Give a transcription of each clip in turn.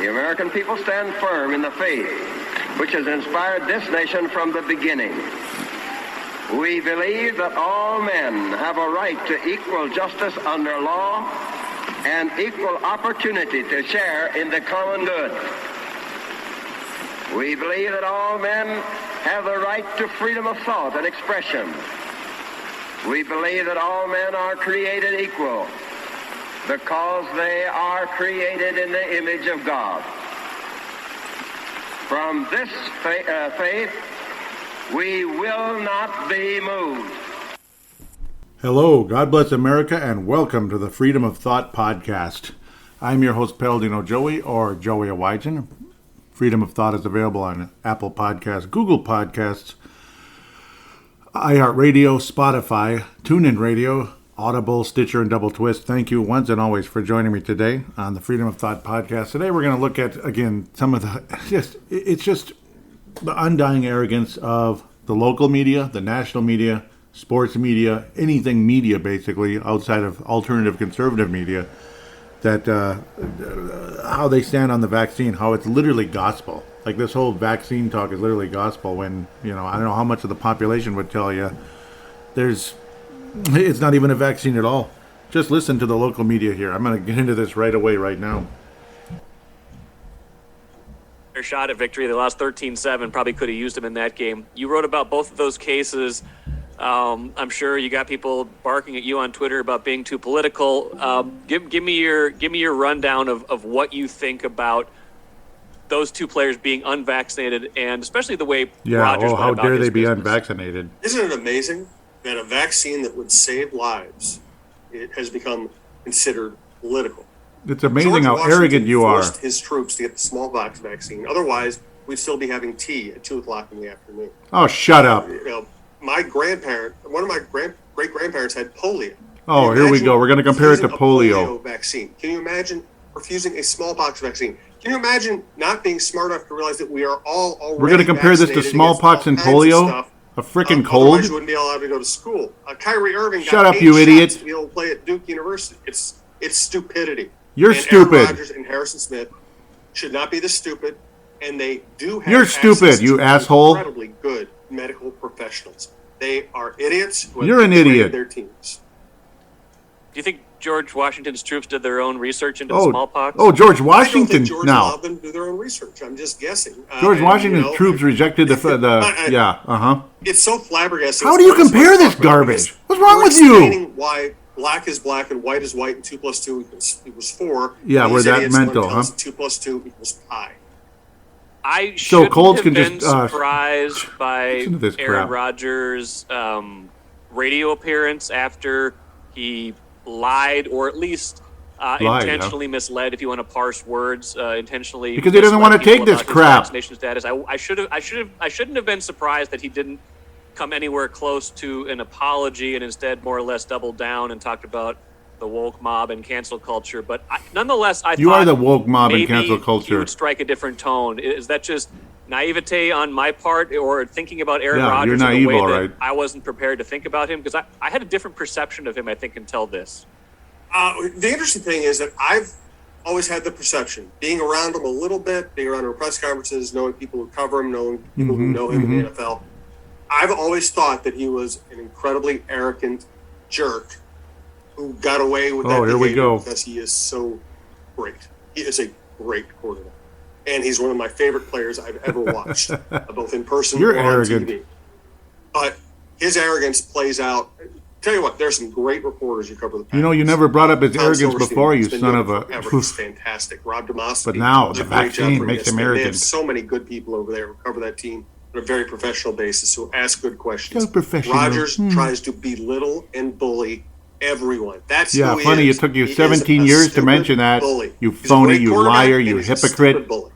the American people stand firm in the faith which has inspired this nation from the beginning. We believe that all men have a right to equal justice under law and equal opportunity to share in the common good. We believe that all men have the right to freedom of thought and expression. We believe that all men are created equal because they are created in the image of God. From this faith, we will not be moved. Hello, God bless America, and welcome to the Freedom of Thought podcast. I'm your host, Paladino Joey, or Joey Awajan. Freedom of Thought is available on Apple Podcasts, Google Podcasts, iHeartRadio, Spotify, TuneIn Radio, Audible, Stitcher, and Double Twist. Thank you once and always for joining me today on the Freedom of Thought podcast. Today we're going to look at, again, some of the, it's just the undying arrogance of the local media, the national media, sports media, anything media basically outside of alternative conservative media, that how they stand on the vaccine, how it's literally gospel. Like this whole vaccine talk is literally gospel when, I don't know how much of the population would tell you it's not even a vaccine at all. Just listen to the local media here. I'm going to get into this right away right now. Their shot at victory. They lost 13-7. Probably could have used them in that game. You wrote about both of those cases. I'm sure you got people barking at you on Twitter about being too political. Give me your rundown of what you think about those two players being unvaccinated, and especially the way Rogers went how about dare his they be business. unvaccinated? Isn't it amazing that a vaccine that would save lives, it has become considered political? It's amazing George how Washington arrogant you are. forced his troops to get the smallpox vaccine. Otherwise, we'd still be having tea at 2 o'clock in the afternoon. Oh, shut up. My grandparent, one of my great-grandparents had polio. Oh, here we go. We're going to compare it to polio. Vaccine. Can you imagine refusing a smallpox vaccine? Can you imagine not being smart enough to realize that we are all already We're going to compare this to smallpox and polio? A freaking cold? Otherwise, you wouldn't be allowed to go to school. Kyrie Irving Shut got up, you 8 idiot. shots to be able to play at Duke University. It's stupidity. You're and stupid. Aaron Rodgers and Harrison Smith should not be this stupid, and they do have You're stupid, access you to asshole. incredibly good medical professionals. They are idiots who have You're an betrayed idiot. their teams. Do you think George Washington's troops did their own research into smallpox? Oh, George I don't Washington. think George Now, allowed them to do their own research. I'm just guessing. George Washington's troops rejected It's so flabbergasting. How do you compare this garbage? What's wrong with you? Explaining why black is black and white is white and 2 + 2 equals 4. Yeah, And we're these that idiots mental, want to tell us huh? 2 + 2 equals pi. I So shouldn't Colts have can been just, surprised by listen to this Aaron crap. Rodgers' radio appearance after he lied, or at least intentionally misled, if you want to parse words, intentionally. Because he doesn't misled want to take people this about his crap. vaccination status. I shouldn't have been surprised that he didn't come anywhere close to an apology, and instead more or less doubled down and talked about the woke mob and cancel culture. But nonetheless, I You thought are the woke mob and maybe cancel he culture. would strike a different tone. Is that just naivete on my part, or thinking about Aaron Yeah, Rodgers you're in a way naive, all that right. I wasn't prepared to think about him? Because I had a different perception of him, I think, until this. The interesting thing is that I've always had the perception, being around him a little bit, being around him at press conferences, knowing people who cover him, knowing people who know him in the NFL, I've always thought that he was an incredibly arrogant jerk who got away with that here we behavior go. because he is so great. He is a great quarterback. And he's one of my favorite players I've ever watched, both in person You're or arrogant. on TV. But his arrogance plays out. Tell you what, there's some great reporters who cover the Packers. You never brought up his Tom arrogance Silverstein before, you has been son doing of a... it forever. He's fantastic. Rob DeMoss. But now the does a great job vaccine for makes him ESPN. They arrogant. have so many good people over there who cover that team on a very professional basis who ask good questions. So professional. Rodgers tries to belittle and bully everyone. That's Yeah, who he funny, is. it took you He is 17 a years to stupid mention that. bully. You He's a phony, great you quarterback, liar, and you he's a hypocrite. stupid bully.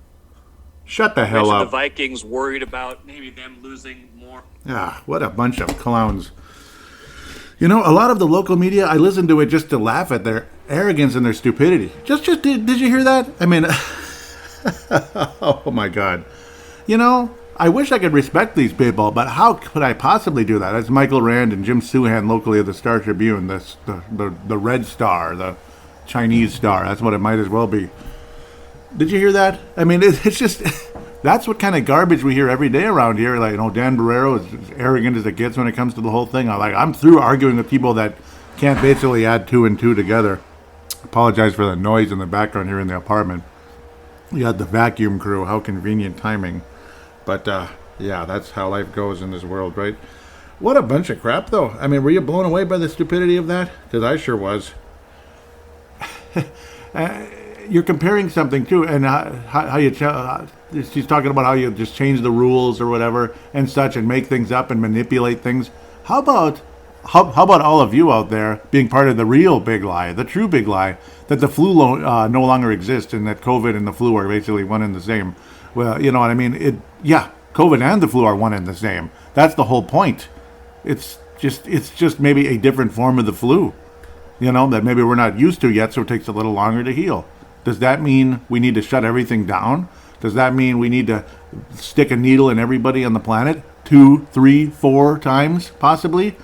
Shut the hell The up. Vikings worried about maybe them losing more. Ah, what a bunch of clowns. A lot of the local media, I listen to it just to laugh at their arrogance and their stupidity. Did you hear that? I mean, oh my God. I wish I could respect these people, but how could I possibly do that? That's Michael Rand and Jim Suhan locally of the Star Tribune, the Red Star, the Chinese Star. That's what it might as well be. Did you hear that? I mean, it's just that's what kind of garbage we hear every day around here. Like, Dan Barrero is as arrogant as it gets when it comes to the whole thing. I'm through arguing with people that can't basically add 2 and 2 together. Apologize for the noise in the background here in the apartment. You got the vacuum crew. How convenient timing. But yeah, that's how life goes in this world, right? What a bunch of crap, though. I mean, were you blown away by the stupidity of that? Because I sure was. You're comparing something too, and how you she's talking about how you just change the rules or whatever and such, and make things up and manipulate things. How about all of you out there being part of the real big lie, the true big lie, that the flu no longer exists and that COVID and the flu are basically one and the same? Well, you know what I mean. COVID and the flu are one and the same. That's the whole point. It's just maybe a different form of the flu, that maybe we're not used to yet, so it takes a little longer to heal. Does that mean we need to shut everything down? Does that mean we need to stick a needle in everybody on the planet 2, 3, 4 times, possibly?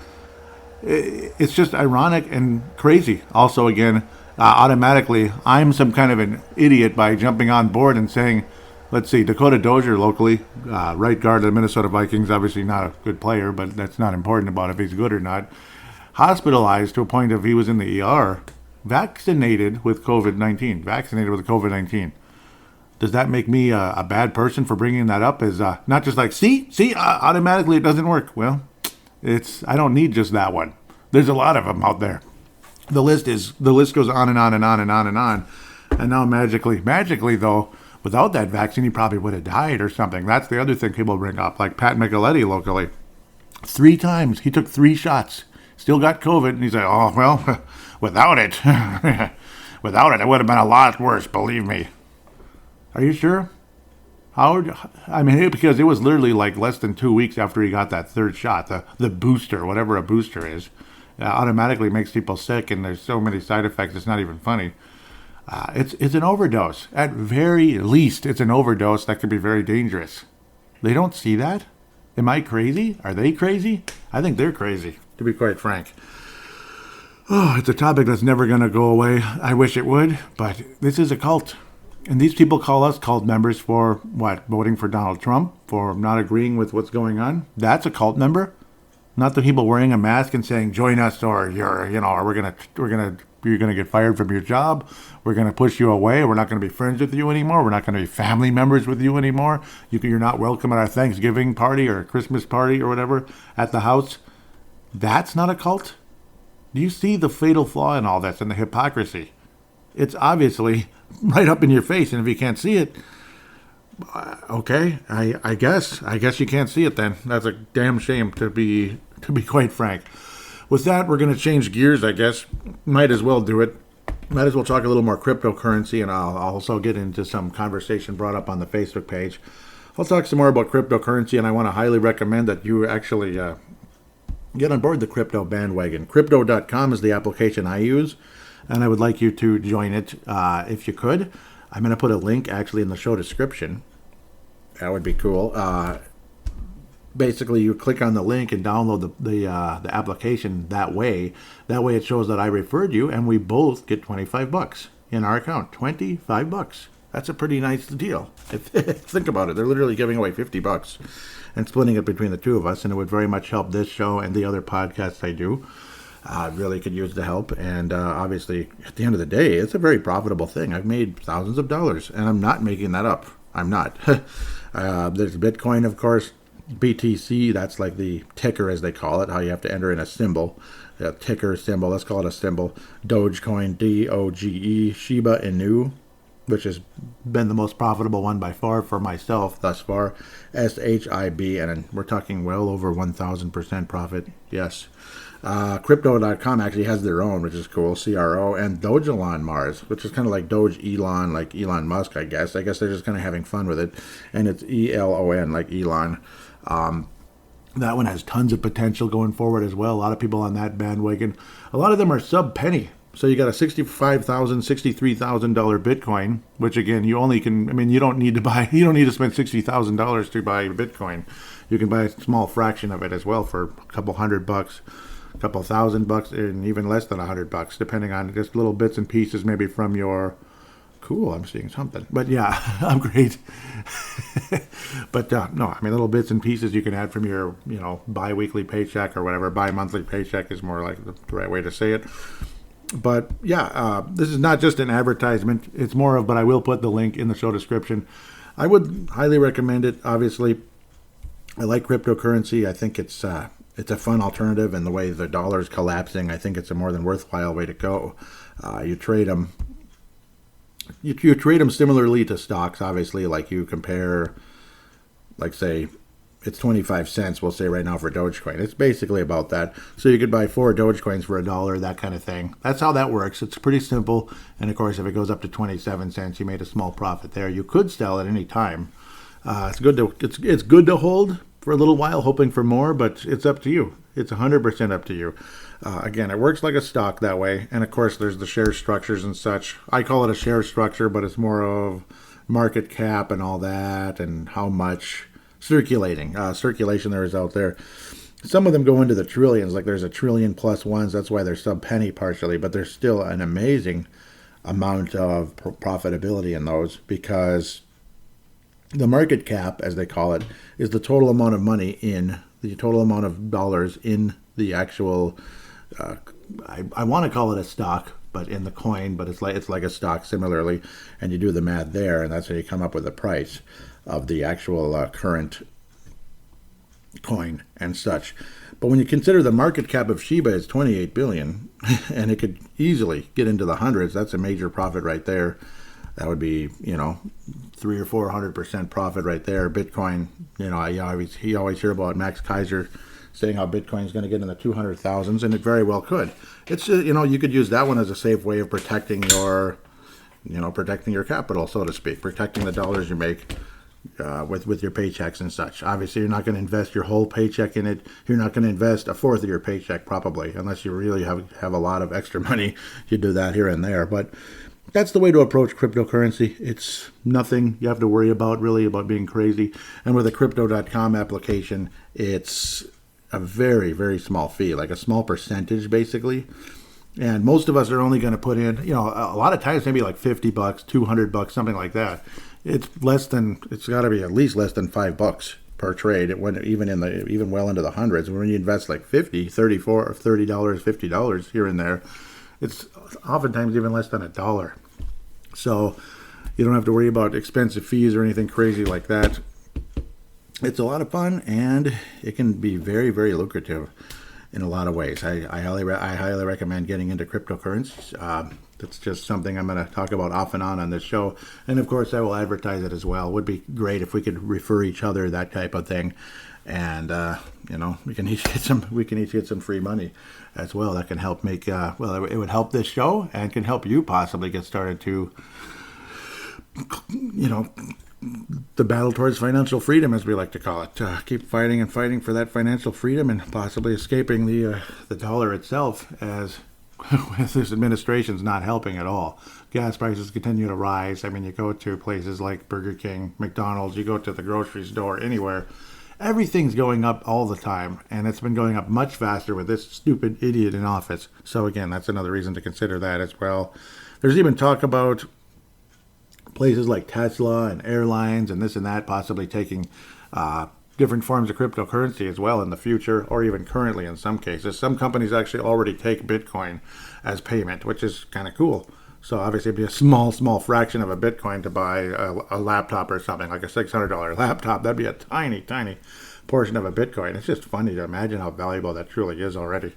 It's just ironic and crazy. Also, again, automatically, I'm some kind of an idiot by jumping on board and saying, let's see, Dakota Dozier locally, right guard of the Minnesota Vikings, obviously not a good player, but that's not important about if he's good or not, hospitalized to a point of he was in the ER, vaccinated with COVID-19. Does that make me a bad person for bringing that up? Is not just like, see, automatically it doesn't work. Well, I don't need just that one. There's a lot of them out there. The list goes on and on and on and on and on. And now magically though, without that vaccine, he probably would have died or something. That's the other thing people bring up, like Pat Micheletti locally. 3 times. He took 3 shots. Still got COVID. And he's like, oh, well, without it, it would have been a lot worse, believe me. Are you sure? Howard? I mean, because it was literally like less than 2 weeks after he got that 3rd shot, the booster, whatever a booster is, automatically makes people sick, and there's so many side effects, it's not even funny. It's an overdose. At very least, it's an overdose that could be very dangerous. They don't see that? Am I crazy? Are they crazy? I think they're crazy, to be quite frank. Oh, it's a topic that's never going to go away. I wish it would, but this is a cult. And these people call us cult members for what? Voting for Donald Trump? For not agreeing with what's going on? That's a cult member? Not the people wearing a mask and saying, join us, or you're gonna get fired from your job. We're gonna push you away. We're not gonna be friends with you anymore. We're not gonna be family members with you anymore. You're not welcome at our Thanksgiving party or Christmas party or whatever at the house. That's not a cult? Do you see the fatal flaw in all this and the hypocrisy? It's obviously right up in your face, and if you can't see it, okay, I guess you can't see it then. That's a damn shame, to be quite frank. With that, we're going to change gears, I guess. Might as well do it. Might as well talk a little more cryptocurrency, and I'll also get into some conversation brought up on the Facebook page. I'll talk some more about cryptocurrency, and I want to highly recommend that you actually get on board the crypto bandwagon. Crypto.com is the application I use, and I would like you to join it if you could. I'm going to put a link actually in the show description. That would be cool. Basically, you click on the link and download the application that way. That way it shows that I referred you, and we both get $25 in our account. $25. That's a pretty nice deal. Think about it. They're literally giving away $50 and splitting it between the two of us, and it would very much help this show and the other podcasts I do. Really could use the help, and obviously, at the end of the day, it's a very profitable thing. I've made thousands of dollars, and I'm not making that up. I'm not. There's Bitcoin, of course. BTC, that's like the ticker, as they call it, how you have to enter in a symbol, a ticker symbol, let's call it a symbol. Dogecoin, DOGE, Shiba Inu, which has been the most profitable one by far for myself thus far, SHIB, and we're talking well over 1,000% profit, yes. Crypto.com actually has their own, which is cool, CRO, and Dogelon Mars, which is kind of like Doge Elon, like Elon Musk, I guess. I guess they're just kind of having fun with it, and it's ELON, like Elon. That one has tons of potential going forward as well. A lot of people on that bandwagon. A lot of them are sub-penny. So you got a $65,000, $63,000 Bitcoin, which again, you don't need to spend $60,000 to buy Bitcoin. You can buy a small fraction of it as well for a couple $100, a couple $1,000, and even less than $100, depending on just little bits and pieces, maybe from your cool, I'm seeing something. But yeah, I'm great. But no, I mean, little bits and pieces you can add from your, bi-weekly paycheck or whatever. Bi-monthly paycheck is more like the right way to say it. But yeah, this is not just an advertisement. It's more of, but I will put the link in the show description. I would highly recommend it. Obviously, I like cryptocurrency. I think it's a fun alternative, and the way the dollar is collapsing, I think it's a more than worthwhile way to go. You trade them. You trade them similarly to stocks, obviously. Like you compare, like say, it's 25 cents, we'll say right now for Dogecoin. It's basically about that. So you could buy 4 Dogecoins for $1, that kind of thing. That's how that works. It's pretty simple. And of course, if it goes up to 27 cents, you made a small profit there. You could sell at any time. It's good to hold for a little while, hoping for more, but it's up to you. It's 100% up to you. Again, it works like a stock that way. And of course, there's the share structures and such. I call it a share structure, but it's more of market cap and all that, and how much circulation there is out there. Some of them go into the trillions, like there's a trillion plus ones. That's why they're sub-penny partially, but there's still an amazing amount of profitability in those, because the market cap, as they call it, is the total amount of money in the total amount of dollars in the actual, I want to call it a stock, but in the coin, but it's like a stock similarly, and you do the math there, and that's how you come up with the price of the actual current coin and such. But when you consider the market cap of Shiba is 28 billion, and it could easily get into the hundreds, that's a major profit right there. That would be, 300 or 400% profit right there. Bitcoin, you always hear about Max Kaiser saying how Bitcoin is going to get in the 200,000s, and it very well could. It's you could use that one as a safe way of protecting your capital, so to speak, protecting the dollars you make with your paychecks and such. Obviously, you're not going to invest your whole paycheck in it. You're not going to invest a fourth of your paycheck, probably, unless you really have a lot of extra money. You do that here and there, but that's the way to approach cryptocurrency. It's nothing you have to worry about, really, about being crazy. And with a Crypto.com application, it's a very, very small fee, like a small percentage, basically. And most of us are only going to put in, a lot of times maybe like $50, $200, something like that. It's got to be at least less than $5 per trade. It went even well into the hundreds. When you invest like $50, $50 here and there, it's oftentimes even less than $1. So you don't have to worry about expensive fees or anything crazy like that. It's a lot of fun, and it can be very, very lucrative in a lot of ways. I highly recommend getting into cryptocurrencies. That's just something I'm going to talk about off and on this show. And of course, I will advertise it as well. It would be great if we could refer each other, that type of thing. And we can each get some free money as well. That can help make it would help this show, and can help you possibly get started to the battle towards financial freedom, as we like to call it. Keep fighting and fighting for that financial freedom, and possibly escaping the dollar itself, as this administration's not helping at all. Gas prices continue to rise. I mean, you go to places like Burger King, McDonald's, you go to the grocery store, anywhere. Everything's going up all the time, and it's been going up much faster with this stupid idiot in office. So again, that's another reason to consider that as well. There's even talk about places like Tesla and airlines and this and that possibly taking different forms of cryptocurrency as well in the future, or even currently in some cases. Some companies actually already take Bitcoin as payment, which is kind of cool. So obviously it'd be a small fraction of a Bitcoin to buy a laptop or something, like a $600 laptop. That'd be a tiny, tiny portion of a Bitcoin. It's just funny to imagine how valuable that truly is already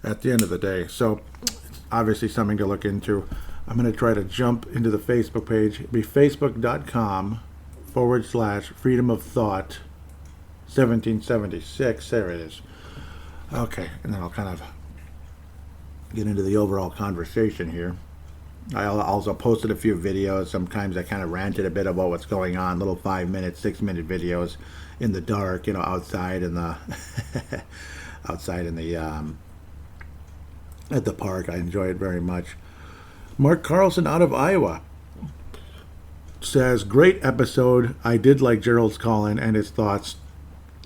at the end of the day. So it's obviously something to look into. I'm going to try to jump into the Facebook page. It'd be facebook.com/freedom of thought 1776. There it is. Okay, and then I'll kind of get into the overall conversation here. I also posted a few videos. Sometimes I kind of ranted a bit about what's going on, little 5-minute, 6-minute videos in the dark, outside in the at the park. I enjoy it very much. Mark Carlson out of Iowa says, great episode. I did like Gerald's call-in and his thoughts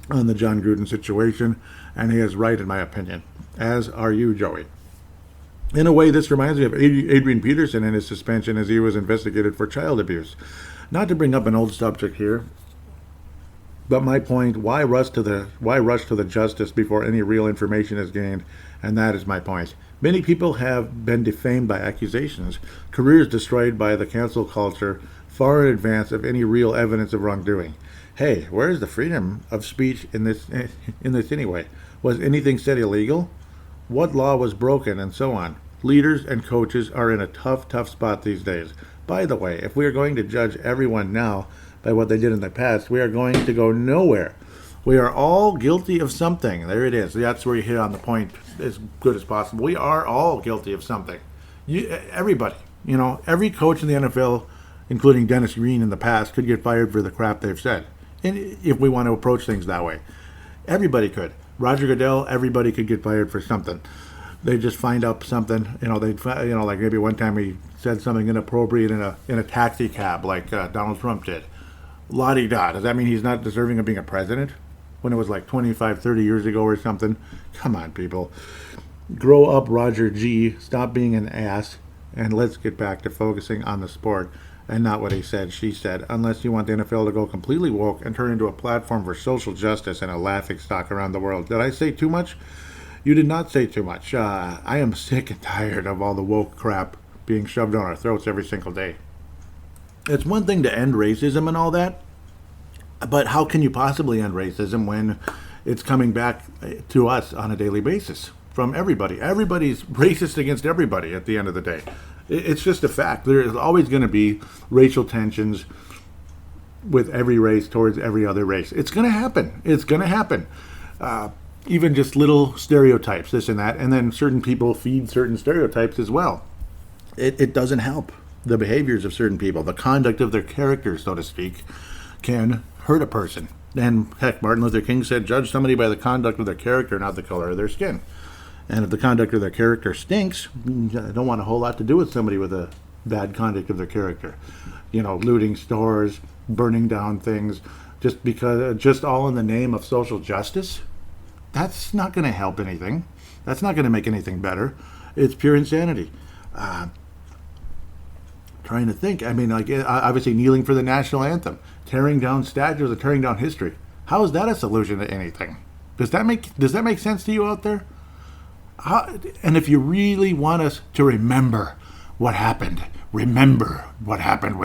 on the John Gruden situation, and he is right in my opinion. As are you, Joey. In a way, this reminds me of Adrian Peterson and his suspension as he was investigated for child abuse. Not to bring up an old subject here, but my point: why rush to the justice before any real information is gained? And that is my point. Many people have been defamed by accusations, careers destroyed by the cancel culture far in advance of any real evidence of wrongdoing. Hey, where is the freedom of speech in this anyway? Was anything said illegal? What law was broken, and so on? Leaders and coaches are in a tough spot these days. By the way, if we are going to judge everyone now by what they did in the past, we are going to go nowhere. We are all guilty of something. There it is. That's where you hit on the point as good as possible. We are all guilty of something. Everybody. Every coach in the NFL, including Dennis Green in the past, could get fired for the crap they've said. And if we want to approach things that way, everybody could. Roger Goodell, everybody could get fired for something. They just find out something, like maybe one time he said something inappropriate in a taxi cab, like Donald Trump did. La-di-da. Does that mean he's not deserving of being a president? When it was like 25, 30 years ago or something? Come on, people. Grow up, Roger G. Stop being an ass, and let's get back to focusing on the sport and not what he said, she said, unless you want the NFL to go completely woke and turn into a platform for social justice and a laughingstock around the world. Did I say too much? You did not say too much. I am sick and tired of all the woke crap being shoved down our throats every single day. It's one thing to end racism and all that, but how can you possibly end racism when it's coming back to us on a daily basis from everybody? Everybody's racist against everybody at the end of the day. It's just a fact. There is always going to be racial tensions with every race towards every other race. It's going to happen. It's going to happen. Even just little stereotypes, this and that, and then certain people feed certain stereotypes as well. It doesn't help. The behaviors of certain people, the conduct of their character, so to speak, can hurt a person. And heck, Martin Luther King said, judge somebody by the conduct of their character, not the color of their skin. And if the conduct of their character stinks, I don't want a whole lot to do with somebody with a bad conduct of their character. Looting stores, burning down things, just all in the name of social justice. That's not going to help anything. That's not going to make anything better. It's pure insanity. Trying to think. Obviously kneeling for the national anthem, tearing down statues, or tearing down history. How is that a solution to anything? Does that make sense to you out there? And if you really want us to remember what happened with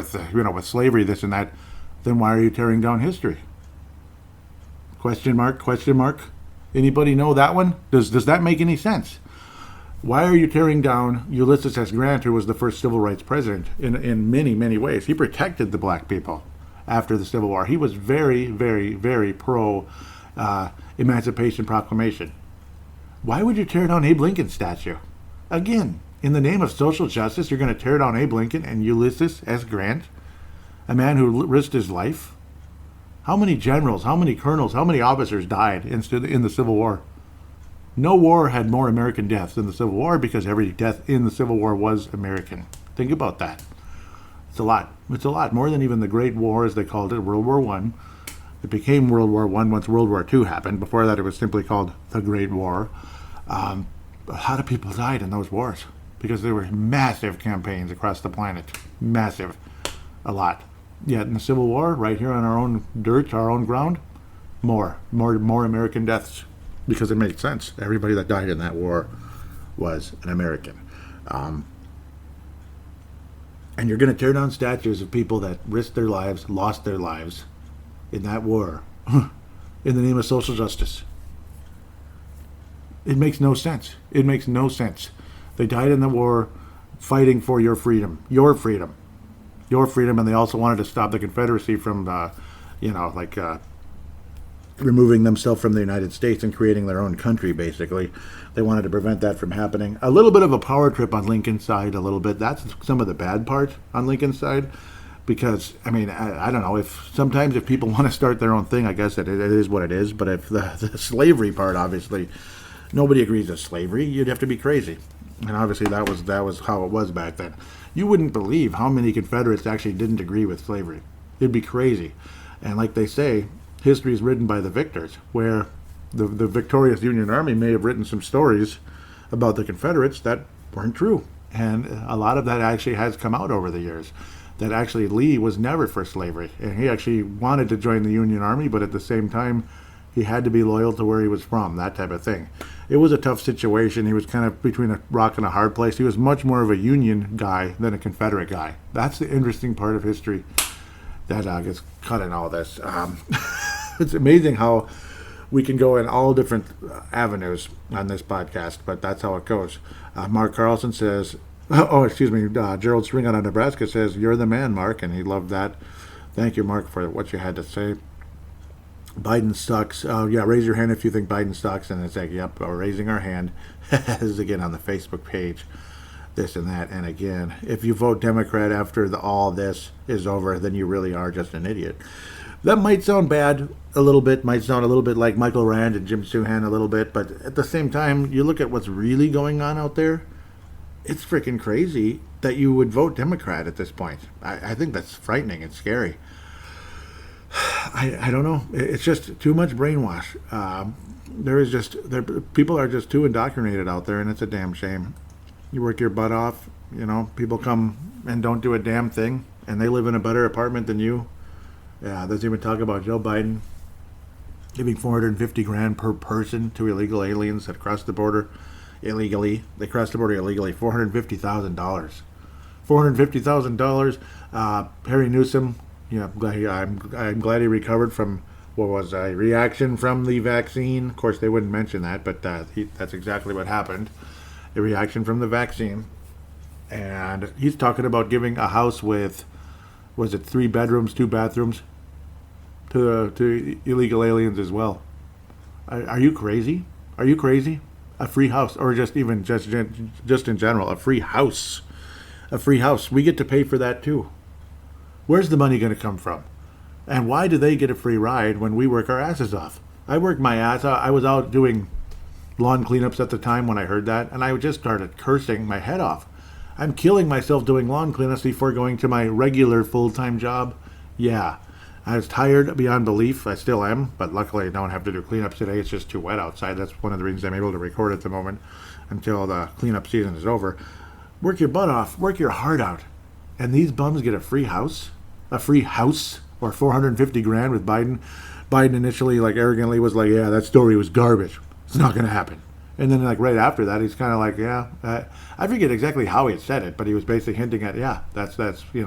with slavery, this and that, then why are you tearing down history? Question mark. Anybody know that one? Does that make any sense? Why are you tearing down Ulysses S. Grant, who was the first civil rights president in many, many ways? He protected the black people after the Civil War. He was very, very, very pro Emancipation Proclamation. Why would you tear down Abe Lincoln's statue? Again, in the name of social justice, you're going to tear down Abe Lincoln and Ulysses S. Grant, a man who risked his life. How many generals, how many colonels, how many officers died in the Civil War? No war had more American deaths than the Civil War because every death in the Civil War was American. Think about that. It's a lot. It's a lot. More than even the Great War, as they called it, World War I. It became World War I once World War II happened. Before that, it was simply called the Great War. A lot of people died in those wars because there were massive campaigns across the planet. Massive. A lot. Yet in the Civil War, right here on our own dirt, our own ground, more American deaths because it made sense. Everybody that died in that war was an American. And you're going to tear down statues of people that risked their lives, lost their lives in that war in the name of social justice. It makes no sense. It makes no sense. They died in the war fighting for your freedom. Your freedom. Your freedom, and they also wanted to stop the Confederacy from, removing themselves from the United States and creating their own country, basically. They wanted to prevent that from happening. A little bit of a power trip on Lincoln's side, a little bit. That's some of the bad part on Lincoln's side. Because, I don't know, sometimes if people want to start their own thing, I guess it is what it is. But if the slavery part, obviously, nobody agrees with slavery, you'd have to be crazy. And obviously that was how it was back then. You wouldn't believe how many Confederates actually didn't agree with slavery. It'd be crazy. And like they say, history is written by the victors, where the victorious Union Army may have written some stories about the Confederates that weren't true. And a lot of that actually has come out over the years. That actually Lee was never for slavery. And he actually wanted to join the Union Army, but at the same time, he had to be loyal to where he was from, that type of thing. It was a tough situation. He was kind of between a rock and a hard place. He was much more of a Union guy than a Confederate guy. That's the interesting part of history that gets cut in all this. It's amazing how we can go in all different avenues on this podcast, but that's how it goes. Mark Carlson says, Gerald String out of Nebraska says, "You're the man, Mark," and he loved that. Thank you, Mark, for what you had to say. Biden sucks. Raise your hand if you think Biden sucks. And it's like, yep, we're raising our hand. This is again on the Facebook page. This and that. And again, if you vote Democrat after all this is over, then you really are just an idiot. That might sound bad a little bit. Might sound a little bit like Michael Rand and Jim Souhan a little bit. But at the same time, you look at what's really going on out there. It's freaking crazy that you would vote Democrat at this point. I think that's frightening and scary. I don't know. It's just too much brainwash. People are just too indoctrinated out there, and it's a damn shame. You work your butt off, people come and don't do a damn thing, and they live in a better apartment than you. Yeah, there's even talk about Joe Biden giving $450,000 per person to illegal aliens that cross the border illegally. They crossed the border illegally. $450,000. $450,000. Harry Newsom. Yeah, I'm glad he recovered from what was a reaction from the vaccine. Of course, they wouldn't mention that, but that's exactly what happened. A reaction from the vaccine. And he's talking about giving a house with, 3 bedrooms, 2 bathrooms to illegal aliens as well. Are you crazy? Are you crazy? A free house, or just in general, a free house. A free house. We get to pay for that too. Where's the money going to come from? And why do they get a free ride when we work our asses off? I worked my ass off. I was out doing lawn cleanups at the time when I heard that, and I just started cursing my head off. I'm killing myself doing lawn cleanups before going to my regular full-time job. Yeah, I was tired beyond belief. I still am, but luckily I don't have to do cleanups today. It's just too wet outside. That's one of the reasons I'm able to record at the moment until the cleanup season is over. Work your butt off. Work your heart out. And these bums get a free house? A free house? Or $450,000 with Biden? Biden initially, arrogantly was like, yeah, that story was garbage. It's not going to happen. And then, right after that, he's kind of like, yeah. I forget exactly how he had said it, but he was basically hinting at, yeah, that's in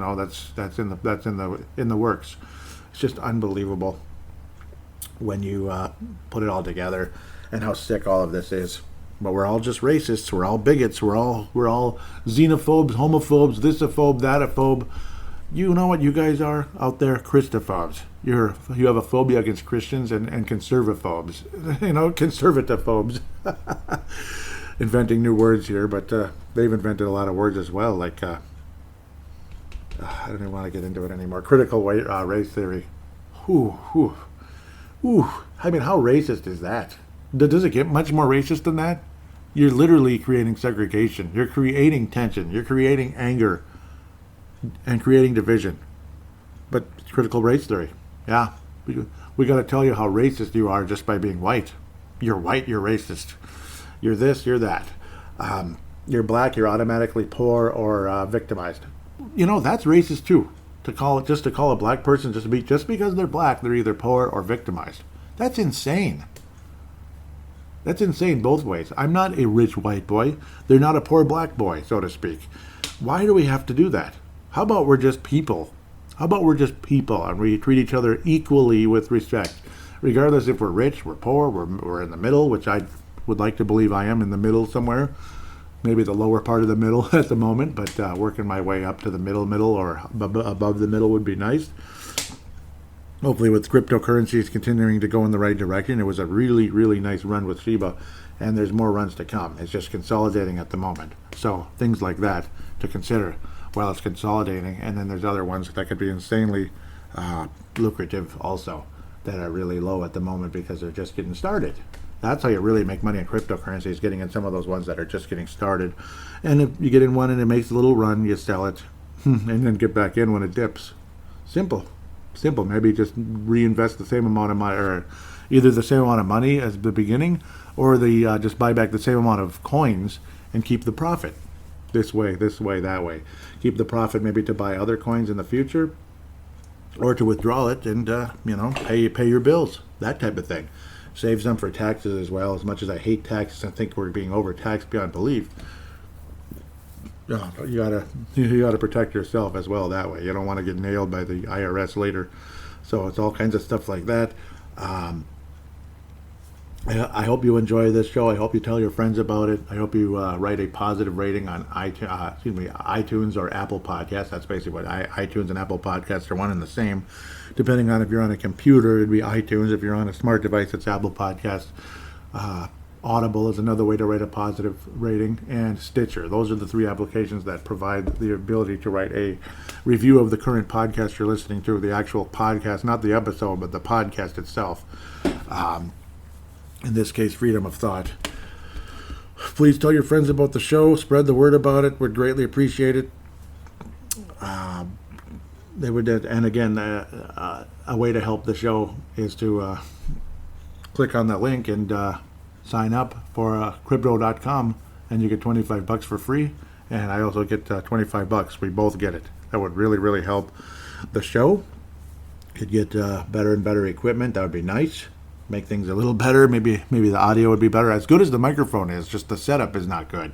the works. It's just unbelievable when you put it all together and how sick all of this is. But we're all just racists. We're all bigots. We're all xenophobes, homophobes, thisophobe, thatophobe. You know what you guys are out there? Christophobes. You have a phobia against Christians and conservaphobes. Conservatophobes. Inventing new words here, but they've invented a lot of words as well. I don't even want to get into it anymore. Critical race theory. I mean, how racist is that? Does it get much more racist than that? You're literally creating segregation. You're creating tension. You're creating anger and creating division. But it's critical race theory. Yeah. We got to tell you how racist you are just by being white. You're white, you're racist. You're this, you're that. You're black, you're automatically poor or victimized. That's racist too. To call a black person just because they're black, they're either poor or victimized. That's insane. That's insane both ways. I'm not a rich white boy. They're not a poor black boy, so to speak. Why do we have to do that? How about we're just people? And we treat each other equally with respect? Regardless if we're rich, we're poor, we're in the middle, which I would like to believe I am in the middle somewhere. Maybe the lower part of the middle at the moment, but working my way up to the middle or above the middle would be nice. Hopefully with cryptocurrencies continuing to go in the right direction. It was a really, really nice run with Shiba, and there's more runs to come. It's just consolidating at the moment. So things like that to consider while it's consolidating. And then there's other ones that could be insanely lucrative also that are really low at the moment because they're just getting started. That's how you really make money in cryptocurrencies, getting in some of those ones that are just getting started. And if you get in one and it makes a little run, you sell it and then get back in when it dips. Simple. Maybe just reinvest the same amount of money, or either the same amount of money as the beginning, or just buy back the same amount of coins and keep the profit. this way, that way. Keep the profit maybe to buy other coins in the future, or to withdraw it and pay your bills, that type of thing. Save some for taxes as well. As much as I hate taxes and think we're being overtaxed beyond belief, you gotta protect yourself as well that way. You don't want to get nailed by the IRS later. So it's all kinds of stuff like that. I hope you enjoy this show. I hope you tell your friends about it. I hope you write a positive rating on iTunes or Apple Podcasts. That's basically what iTunes and Apple Podcasts are one and the same. Depending on if you're on a computer, it'd be iTunes. If you're on a smart device, it's Apple Podcasts. Audible is another way to write a positive rating, and Stitcher. Those are the three applications that provide the ability to write a review of the current podcast you're listening to, the actual podcast, not the episode, but the podcast itself. In this case, Freedom of Thought. Please tell your friends about the show. Spread the word about it. We'd greatly appreciate it. They would, and again, a way to help the show is to click on that link and sign up for crypto.com, and you get $25 for free. And I also get $25. We both get it. That would really, really help the show. Could get better and better equipment. That would be nice. Make things a little better. Maybe the audio would be better. As good as the microphone is, just the setup is not good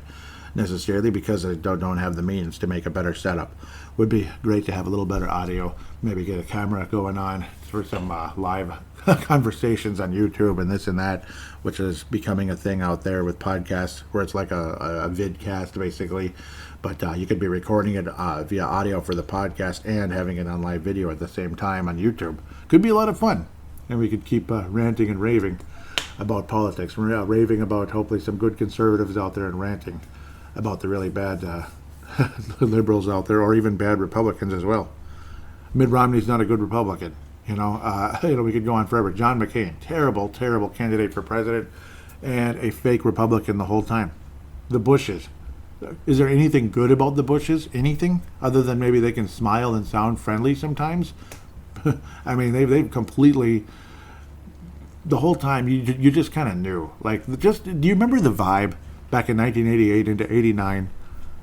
necessarily, because I don't have the means to make a better setup. Would be great to have a little better audio. Maybe get a camera going on for some live conversations on YouTube and this and that, which is becoming a thing out there with podcasts, where it's like a vidcast basically. But you could be recording it via audio for the podcast and having it on live video at the same time on YouTube. Could be a lot of fun. And we could keep ranting and raving about politics. Raving about hopefully some good conservatives out there, and ranting about the really bad liberals out there, or even bad Republicans as well. Mitt Romney's not a good Republican. We could go on forever. John McCain, terrible, terrible candidate for president, and a fake Republican the whole time. The Bushes. Is there anything good about the Bushes? Anything? Other than maybe they can smile and sound friendly sometimes? I mean, they've completely, the whole time you just kind of knew. Do you remember the vibe back in 1988 into 89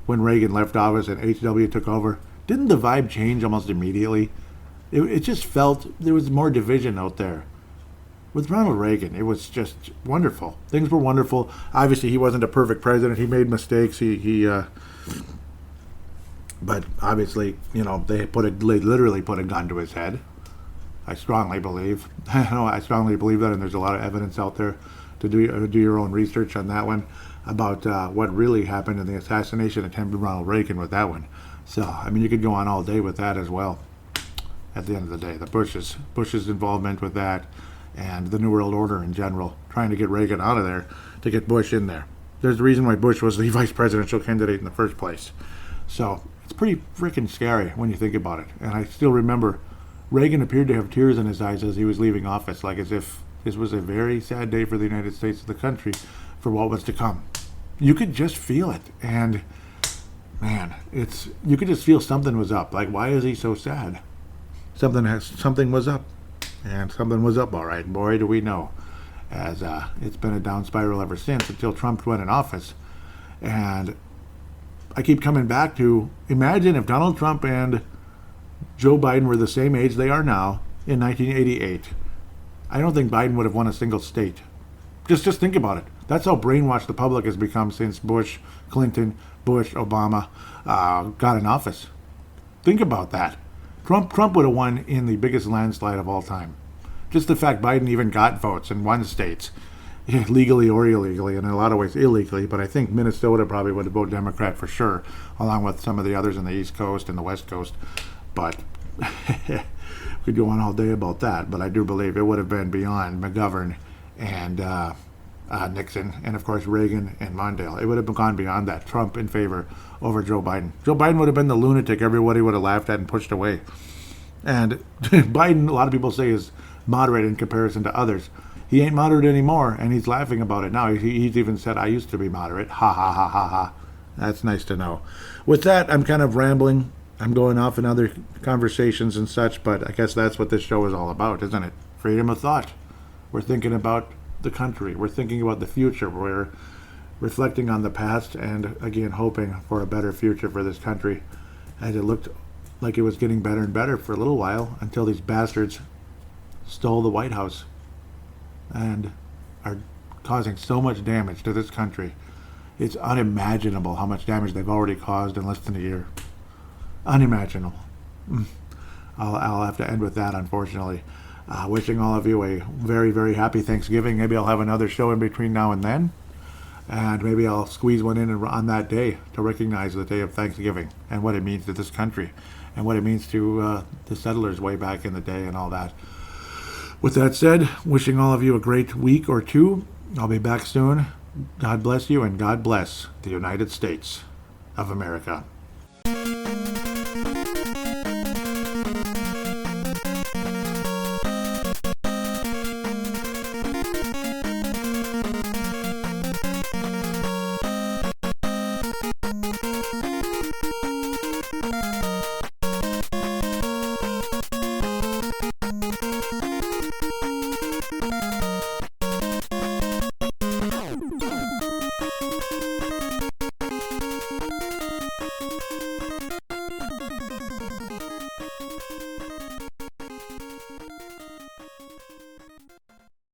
when Reagan left office and H.W. took over? Didn't the vibe change almost immediately? It just felt there was more division out there. With Ronald Reagan, it was just wonderful. Things were wonderful. Obviously, he wasn't a perfect president. He made mistakes. But obviously, they literally put a gun to his head. I strongly believe. I strongly believe that, and there's a lot of evidence out there to do your own research on that one about what really happened in the assassination attempt of Ronald Reagan with that one. So, I mean, you could go on all day with that as well. At the end of the day, the Bush's involvement with that, and the New World Order in general, trying to get Reagan out of there to get Bush in there. There's a reason why Bush was the vice presidential candidate in the first place. So it's pretty freaking scary when you think about it. And I still remember Reagan appeared to have tears in his eyes as he was leaving office, like as if this was a very sad day for the United States of the country, for what was to come. You could just feel it. And man, you could just feel something was up. Like, why is he so sad? Something was up. And something was up, all right. Boy, do we know. As it's been a down spiral ever since, until Trump went in office. And I keep coming back to, imagine if Donald Trump and Joe Biden were the same age they are now in 1988. I don't think Biden would have won a single state. Just think about it. That's how brainwashed the public has become since Bush, Clinton, Obama got in office. Think about that. Trump would have won in the biggest landslide of all time. Just the fact Biden even got votes in one state, legally or illegally, and in a lot of ways illegally, but I think Minnesota probably would have voted Democrat for sure, along with some of the others in the East Coast and the West Coast. But we could go on all day about that, but I do believe it would have been beyond McGovern and Nixon, and of course Reagan and Mondale. It would have gone beyond that. Trump in favor over Joe Biden. Joe Biden would have been the lunatic everybody would have laughed at and pushed away. And Biden, a lot of people say, is moderate in comparison to others. He ain't moderate anymore, and he's laughing about it now. He's even said, I used to be moderate. Ha, ha, ha, ha, ha. That's nice to know. With that, I'm kind of rambling. I'm going off in other conversations and such, but I guess that's what this show is all about, isn't it? Freedom of thought. We're thinking about the country. We're thinking about the future. We're reflecting on the past and, again, hoping for a better future for this country, as it looked like it was getting better and better for a little while until these bastards stole the White House and are causing so much damage to this country. It's unimaginable how much damage they've already caused in less than a year. Unimaginable. I'll have to end with that, unfortunately. Wishing all of you a very, very happy Thanksgiving. Maybe I'll have another show in between now and then. And maybe I'll squeeze one in on that day to recognize the day of Thanksgiving and what it means to this country and what it means to the settlers way back in the day and all that. With that said, wishing all of you a great week or two. I'll be back soon. God bless you, and God bless the United States of America.